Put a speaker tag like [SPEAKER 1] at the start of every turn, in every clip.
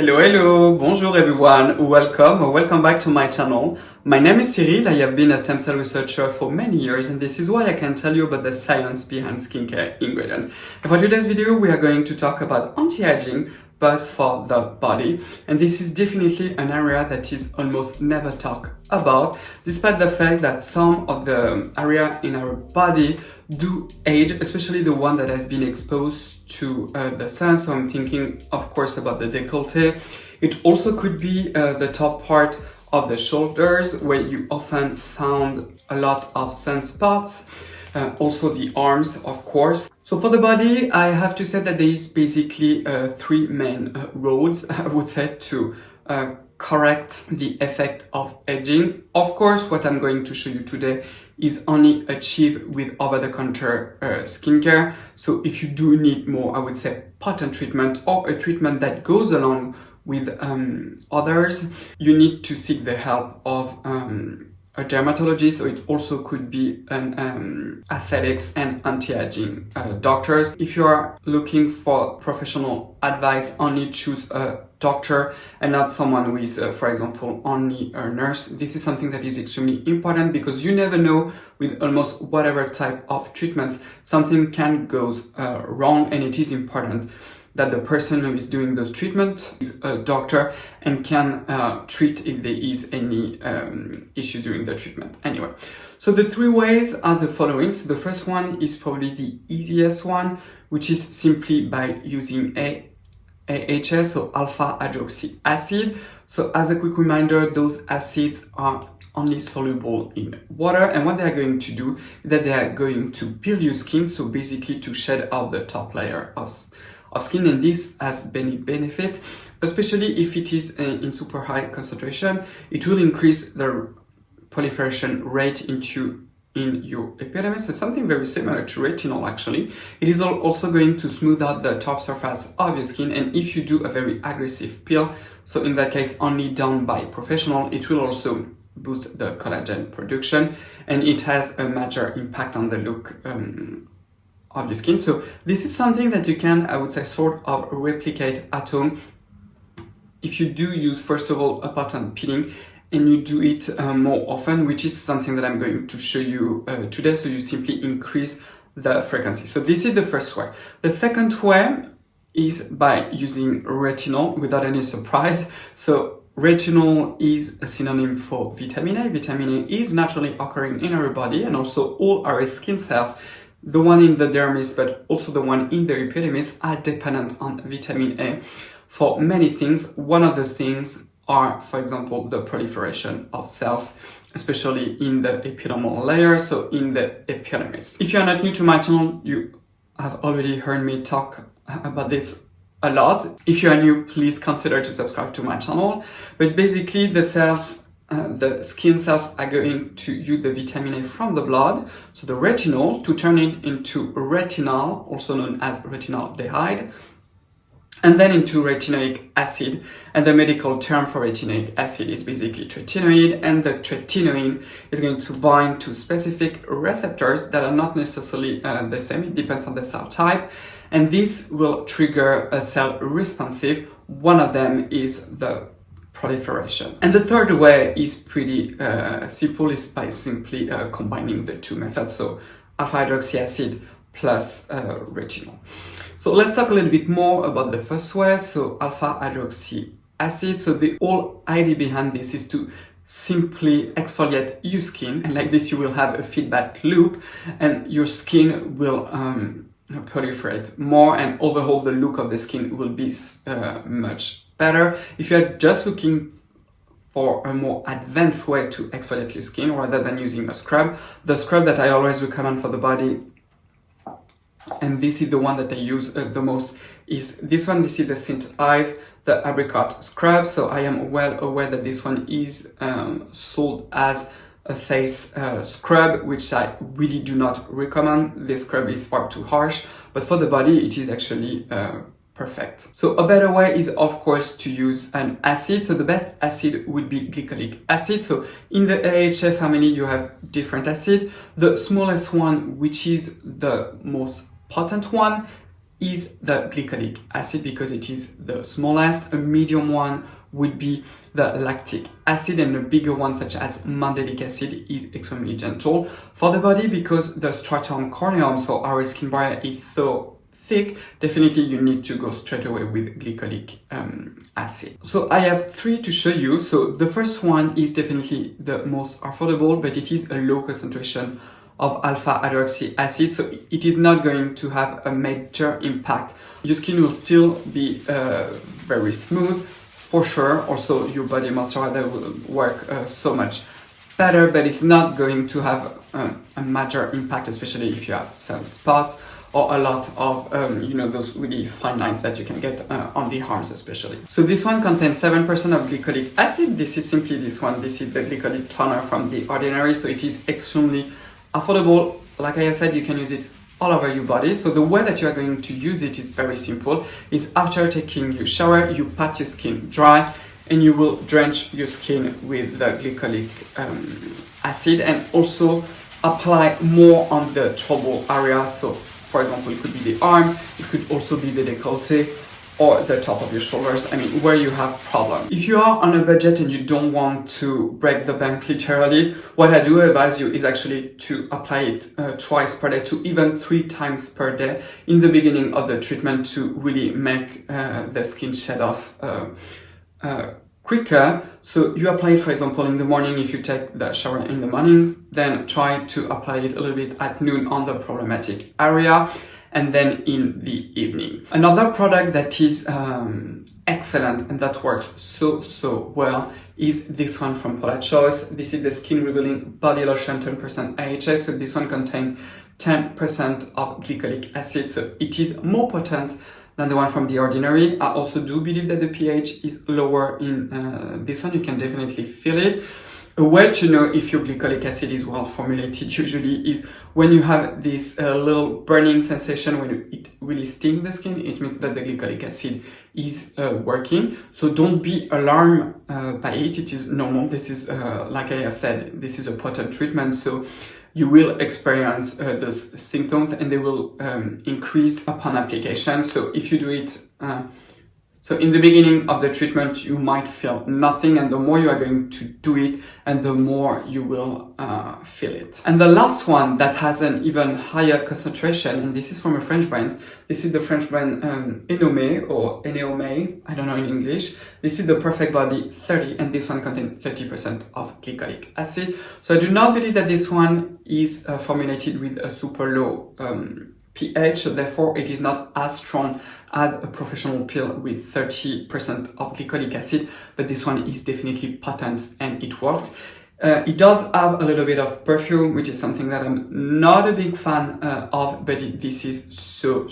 [SPEAKER 1] Hello, bonjour everyone, welcome back to my channel. My name is Cyril, I have been a stem cell researcher for many years and this is why I can tell you about the science behind skincare ingredients. And for today's video we are going to talk about anti-aging but for the body, and this is definitely an area that is almost never talked about, despite the fact that some of the area in our body do age, especially the one that has been exposed to the sun. So I'm thinking of course about the décolleté. It also could be the top part of the shoulders where you often found a lot of sunspots. Also the arms, of course. So for the body, I have to say that there is basically three main roads, I would say, to correct the effect of aging. Of course, what I'm going to show you today is only achieved with over-the-counter skincare. So if you do need more, I would say, potent treatment or a treatment that goes along with others, you need to seek the help of a dermatologist, or it also could be an aesthetics and anti-aging doctors. If you are looking for professional advice, only choose a doctor and not someone who is, for example, only a nurse. This is something that is extremely important because you never know with almost whatever type of treatments, something can go wrong, and it is important that the person who is doing those treatments is a doctor and can treat if there is any issue during the treatment. Anyway, so the three ways are the following. So the first one is probably the easiest one, which is simply by using AHA, so alpha hydroxy acid. So as a quick reminder, those acids are only soluble in water, and what they are going to do is that they are going to peel your skin, so basically to shed out the top layer of skin, and this has many benefits, especially if it is in super high concentration. It will increase the proliferation rate in your epidermis. It's something very similar to retinol actually. It is also going to smooth out the top surface of your skin, and if you do a very aggressive peel, so in that case only done by professional, it will also boost the collagen production, and it has a major impact on the look of your skin. So this is something that you can, I would say, sort of replicate at home if you do use, first of all, a potent peeling, and you do it more often, which is something that I'm going to show you today. So you simply increase the frequency. So this is the first way. The second way is by using retinol, without any surprise. So retinol is a synonym for vitamin A. Vitamin A is naturally occurring in our body, and also all our skin cells, the one in the dermis, but also the one in the epidermis, are dependent on vitamin A for many things. One of those things are, for example, the proliferation of cells, especially in the epidermal layer, so in the epidermis. If you are not new to my channel, you have already heard me talk about this a lot. If you are new, please consider to subscribe to my channel. But basically, the skin cells are going to use the vitamin A from the blood, so the retinol, to turn it into retinol, also known as retinaldehyde, and then into retinoic acid. And the medical term for retinoic acid is basically tretinoin, and the tretinoin is going to bind to specific receptors that are not necessarily the same. It depends on the cell type, and this will trigger a cell responsive. One of them is the proliferation. And the third way is pretty simple, is by simply combining the two methods, so alpha hydroxy acid plus retinol. So let's talk a little bit more about the first way, so alpha hydroxy acid. So the whole idea behind this is to simply exfoliate your skin, and like this you will have a feedback loop, and your skin will proliferate more, and overall the look of the skin will be much better. If you're just looking for a more advanced way to exfoliate your skin rather than using a scrub, the scrub that I always recommend for the body, and this is the one that I use the most, is this one. This is the St. Ives, the apricot scrub. So I am well aware that this one is sold as a face scrub, which I really do not recommend. This scrub is far too harsh, but for the body it is actually perfect. So a better way is, of course, to use an acid. So the best acid would be glycolic acid. So in the AHA family you have different acid. The smallest one, which is the most potent one, is the glycolic acid because it is the smallest. A medium one would be the lactic acid, and a bigger one such as mandelic acid is extremely gentle for the body because the stratum corneum, so our skin barrier, is so thick. Definitely you need to go straight away with glycolic acid. So I have 3 to show you. So the first one is definitely the most affordable, but it is a low concentration of alpha hydroxy acid, so it is not going to have a major impact. Your skin will still be very smooth for sure. Also your body moisturizer will work so much better, but it's not going to have a major impact, especially if you have some spots or a lot of those really fine lines that you can get on the arms especially. So this one contains 7% of glycolic acid. This is simply this one. This is the glycolic toner from The Ordinary, so it is extremely affordable. Like I said, you can use it all over your body. So the way that you are going to use it is very simple. Is after taking your shower, you pat your skin dry and you will drench your skin with the glycolic acid, and also apply more on the trouble area. So for example, it could be the arms, it could also be the décolleté or the top of your shoulders, where you have problem. If you are on a budget and you don't want to break the bank literally, what I do advise you is actually to apply it twice per day to even 3 times per day in the beginning of the treatment to really make the skin shed off quicker. So you apply it, for example, in the morning if you take the shower in the morning, then try to apply it a little bit at noon on the problematic area, and then in the evening. Another product that is excellent and that works so well is this one from Paula Choice. This is the Skin Revealing Body Lotion 10% AHA. So this one contains 10% of glycolic acid, so it is more potent than the one from The Ordinary. I also do believe that the pH is lower in this one. You can definitely feel it. A way to know if your glycolic acid is well formulated usually is when you have this little burning sensation when it really stings the skin. It means that the glycolic acid is working. So don't be alarmed by it. It is normal. This is, like I have said, this is a potent treatment. So you will experience those symptoms and they will increase upon application. So if you do it so in the beginning of the treatment, you might feel nothing, and the more you are going to do it, and the more you will feel it. And the last one that has an even higher concentration, and this is from a French brand. This is the French brand Enome or Eneome, I don't know in English. This is the Perfect Body 30, and this one contains 30% of glycolic acid. So I do not believe that this one is formulated with a super low pH, so therefore it is not as strong as a professional pill with 30% of glycolic acid, but this one is definitely potent and it works. It does have a little bit of perfume, which is something that I'm not a big fan of, but this is so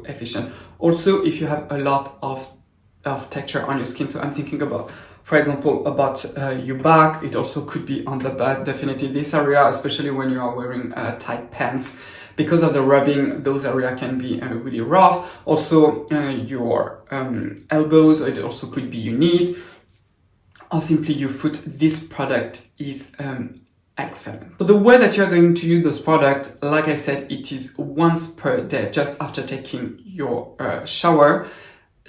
[SPEAKER 1] efficient. Also, if you have a lot of texture on your skin, so I'm thinking about, for example, about your back, it also could be on the butt, definitely this area, especially when you are wearing tight pants. Because of the rubbing, those areas can be really rough. Also, your elbows, it also could be your knees, or simply your foot. This product is excellent. So the way that you are going to use this product, like I said, it is once per day, just after taking your shower.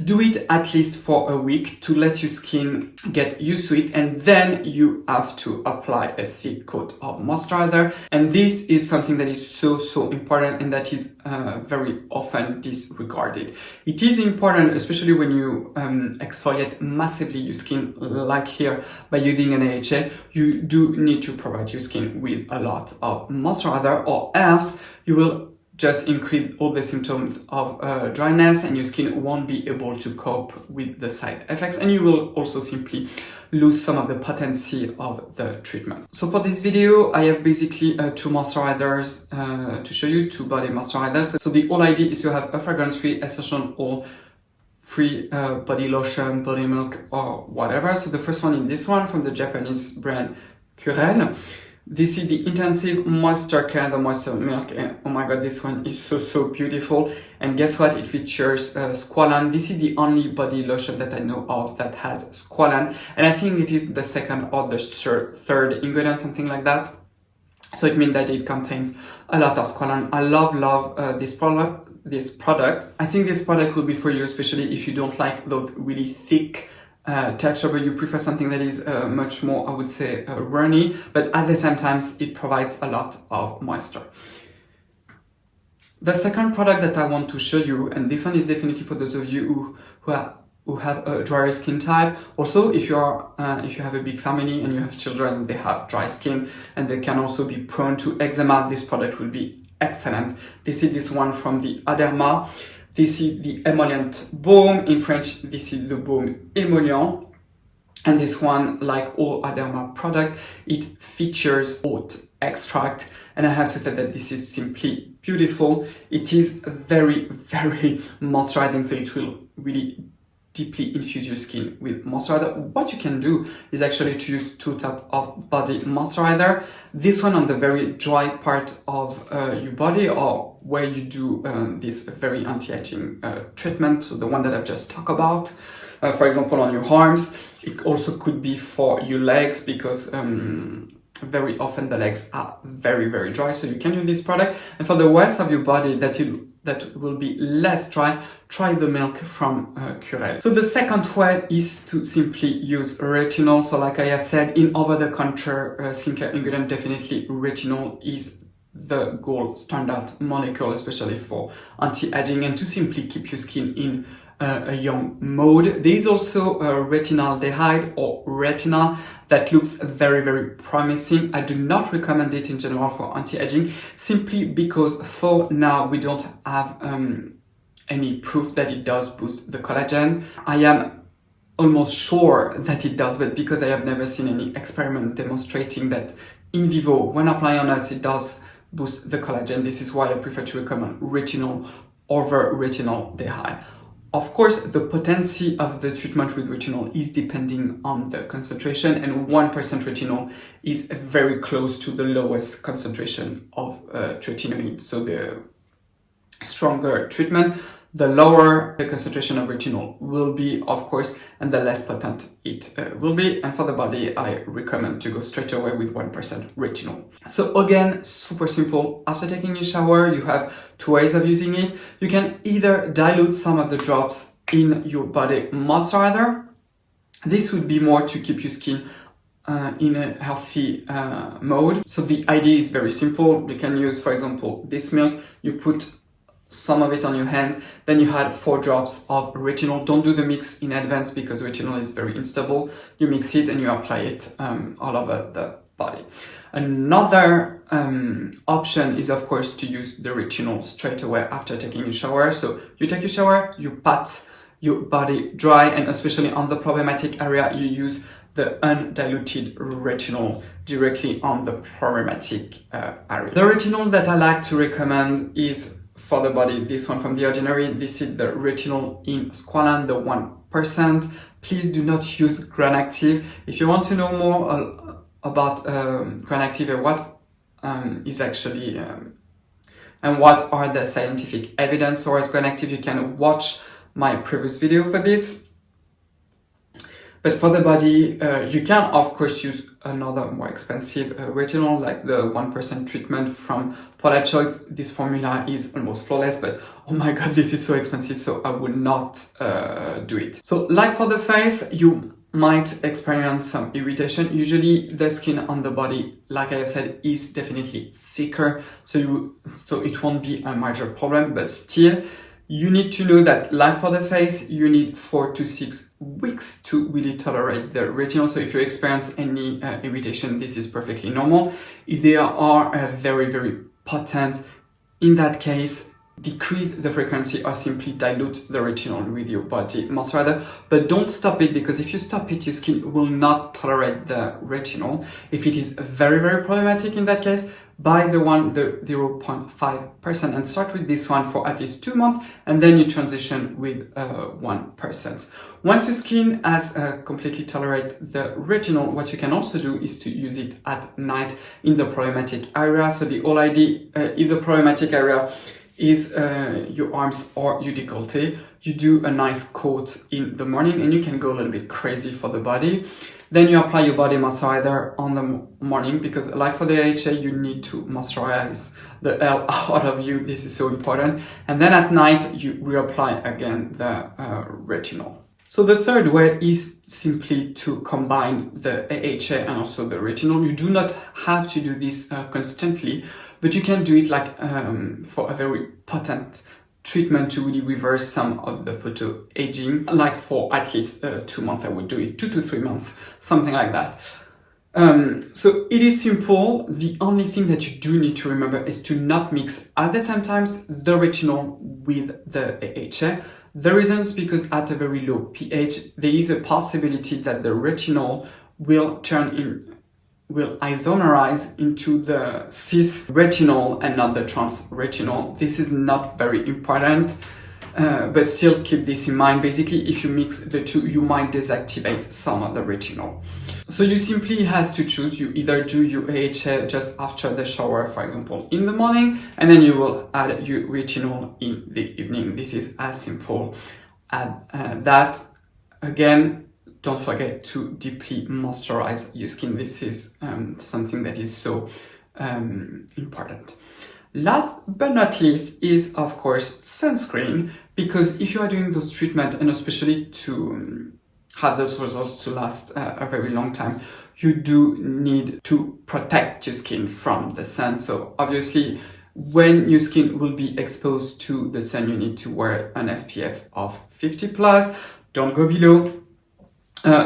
[SPEAKER 1] Do it at least for a week to let your skin get used to it, and then you have to apply a thick coat of moisturizer. And this is something that is so important and that is very often disregarded. It is important, especially when you exfoliate massively your skin, like here by using an AHA. You do need to provide your skin with a lot of moisturizer, or else you will just increase all the symptoms of dryness, and your skin won't be able to cope with the side effects, and you will also simply lose some of the potency of the treatment. So for this video, I have basically 2 moisturizers to show you, 2 body moisturizers. So the whole idea is to have a fragrance-free, essential oil free body lotion, body milk, or whatever. So the first one is this one from the Japanese brand Curel. This is the Intensive Moisture Care, the Moisture Milk, and oh my god, this one is so beautiful. And guess what? It features squalane. This is the only body lotion that I know of that has squalane, and I think it is the second or the third ingredient, something like that. So it means that it contains a lot of squalane. I love this product. I think this product will be for you, especially if you don't like those really thick texture, but you prefer something that is much more, I would say, runny, but at the same time, it provides a lot of moisture. The second product that I want to show you, and this one is definitely for those of you who have a drier skin type. Also, if you have a big family and you have children, they have dry skin and they can also be prone to eczema, this product will be excellent. This is this one from the Derma. This is the emollient baume. In French, this is le baume émollient. And this one, like all Derma products, it features oat extract. And I have to say that this is simply beautiful. It is very, very moisturizing, so it will really deeply infuse your skin with moisturizer. What you can do is actually to use two types of body moisturizer. This one on the very dry part of your body, or where you do this very anti-aging treatment, so the one that I've just talked about. For example, on your arms. It also could be for your legs, because very often the legs are very, very dry, so you can use this product. And for the rest of your body that will be less dry, try the milk from Curel. So the second way is to simply use retinol. So like I have said, in over-the-counter skincare ingredient, definitely retinol is the gold standard molecule, especially for anti-aging and to simply keep your skin in a young mode. There is also retinaldehyde or retinol that looks very, very promising. I do not recommend it in general for anti-aging, simply because for now we don't have any proof that it does boost the collagen. I am almost sure that it does, but because I have never seen any experiment demonstrating that in vivo, when applied on us, it does boost the collagen. This is why I prefer to recommend retinol over retinaldehyde. Of course, the potency of the treatment with retinol is depending on the concentration, and 1% retinol is very close to the lowest concentration of tretinoin. So the stronger treatment, the lower the concentration of retinol will be, of course, and the less potent it will be. And for the body, I recommend to go straight away with 1% retinol. So again, super simple. After taking a shower, you have two ways of using it. You can either dilute some of the drops in your body moisturizer. This would be more to keep your skin in a healthy mode. So the idea is very simple. You can use, for example, this milk. You put some of it on your hands, then you add 4 drops of retinol. Don't do the mix in advance because retinol is very unstable. You mix it and you apply it all over the body. Another option is, of course, to use the retinol straight away after taking a shower. So you take a shower, you pat your body dry, and especially on the problematic area, you use the undiluted retinol directly on the problematic area. The retinol that I like to recommend is for the body, this one from The Ordinary. This is the retinol in squalane, the 1%. Please do not use Gran Active. If you want to know more about Gran Active and what is actually and what are the scientific evidence towards Gran Active, you can watch my previous video for this. But for the body, you can of course use another more expensive retinol, like the 1% treatment from Paula Choi. This formula is almost flawless, but oh my god, this is so expensive, so I would not do it. So like for the face, you might experience some irritation. Usually the skin on the body, like I said, is definitely thicker, so it won't be a major problem, but still, you need to know that, like for the face, you need 4 to 6 weeks to really tolerate the retinol. So if you experience any irritation, this is perfectly normal. If they are very, very potent, in that case, decrease the frequency or simply dilute the retinol with your body moisturizer. But don't stop it, because if you stop it, your skin will not tolerate the retinol. If it is very, very problematic in that case, buy the 0.5% and start with this one for at least 2 months, and then you transition with 1%. Once your skin has completely tolerated the retinol, what you can also do is to use it at night in the problematic area. So the whole idea, if the problematic area is your arms or your décolleté. You do a nice coat in the morning, and you can go a little bit crazy for the body. Then you apply your body moisturizer on the morning, because like for the AHA, you need to moisturize the hell out of you. This is so important. And then at night, you reapply again the retinol. So the third way is simply to combine the AHA and also the retinol. You do not have to do this constantly, but you can do it like for a very potent treatment to really reverse some of the photo aging, like for at least 2 months. I would do it 2 to 3 months, something like that. So it is simple. The only thing that you do need to remember is to not mix at the same time the retinol with the AHA. The reason is because at a very low pH, there is a possibility that the retinol will isomerize into the cis retinol and not the trans retinol. This is not very important, but still keep this in mind. Basically, if you mix the two, you might deactivate some of the retinol. So you simply have to choose. You either do your AHA just after the shower, for example, in the morning, and then you will add your retinol in the evening. This is as simple as that. Again, don't forget to deeply moisturize your skin. This is something that is so important. Last but not least is, of course, sunscreen, because if you are doing those treatments, and especially to have those results to last a very long time, you do need to protect your skin from the sun. So obviously, when your skin will be exposed to the sun, you need to wear an SPF of 50 plus. Don't go below.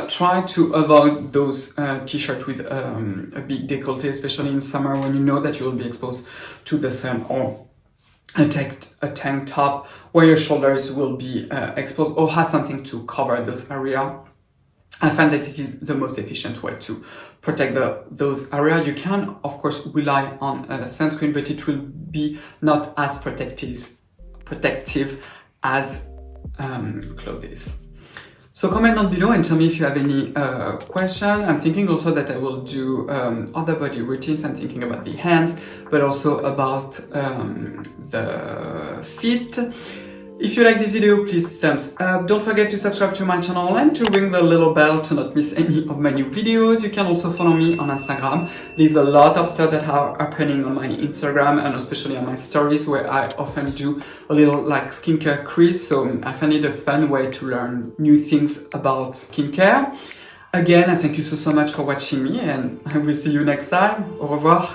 [SPEAKER 1] Try to avoid those t-shirts with a big décolleté, especially in summer when you know that you will be exposed to the sun, or a tank top where your shoulders will be exposed, or has something to cover those areas. I find that it is the most efficient way to protect those areas. You can, of course, rely on sunscreen, but it will be not as protective as clothes. So comment down below and tell me if you have any question. I'm thinking also that I will do other body routines. I'm thinking about the hands, but also about the feet. If you like this video, please thumbs up. Don't forget to subscribe to my channel and to ring the little bell to not miss any of my new videos. You can also follow me on Instagram. There's a lot of stuff that are happening on my Instagram, and especially on my stories, where I often do a little like skincare quiz. So I find it a fun way to learn new things about skincare. Again, I thank you so much for watching me, and I will see you next time. Au revoir.